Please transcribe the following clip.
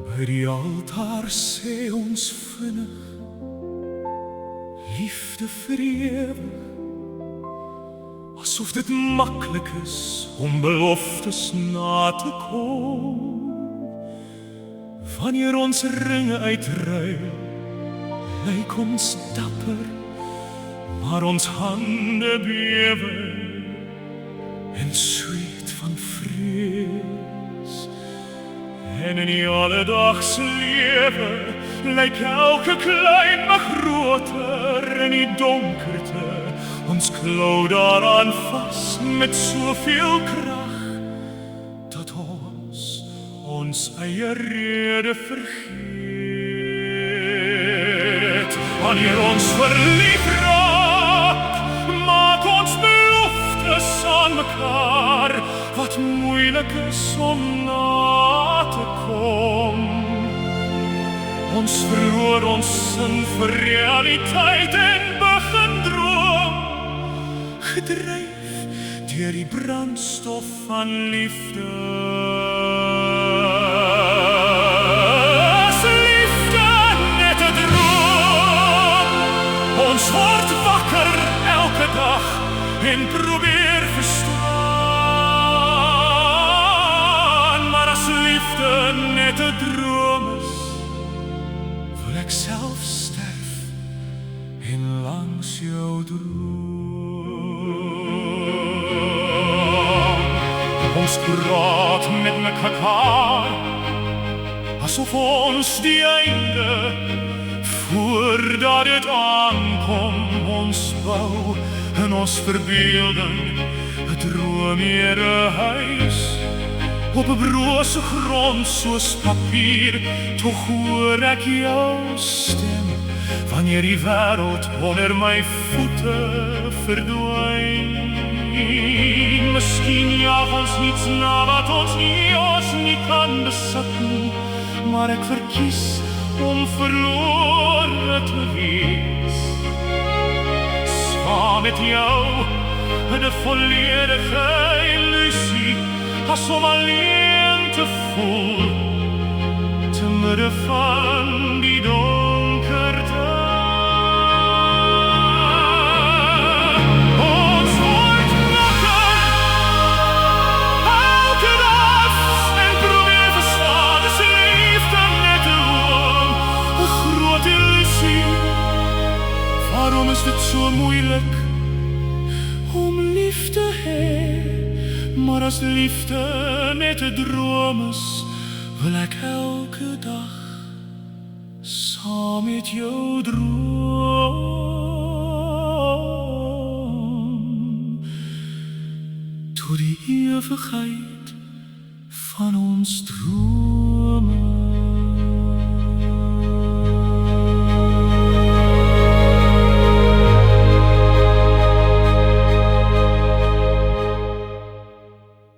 By die altaar sê ons vinnig, liefde vir ewig, asof dit maklik is om beloftes na te kom. Wanneer ons ringe uitruil, lyk ons dapper, maar ons hande bewe en sweet van vrees. En in die alledaagse lewe lyk elke klein maar groter in die donkerte. Ons klou daaraan vas met soveel krag, dat ons eie rede vergeet. Wanneer ons verlief raak, maak ons beloftes aan mekaar, wat moeilik is om na te kom. Ons verloor ons sin vir realiteit en begin droom, gedryf deur die brandstof van liefde. As liefde net 'n droom, ons word wakker elke dag en probeer verstaan. Maar as liefde net 'n droom is, wil ek self sterf en langs jou droom. Ons praat met mekaar asof ons die einde voordat dit aankom. Ons bou in ons verbeelding 'n droomere huis op 'n brose grond soos papier. Tog hoor ek jou stem wanneer die wêreld onder my voete verdwyn. Miskien jag ons niets na wat ons nie kan besit nie, maar ek verkies om verlore te wees. Saam met jou in 'n volledige illusie, as om alleen te voel te midde van die donkerte. Ons word wakker elke dag en probeer verstaan, dis liefde net 'n droom, 'n groot illusie. Waarom is dit so moeilik om lief te hê? Maar as liefde net 'n droom is, wil ek elke dag saam met jou droom, tot die ewigheid van ons droom.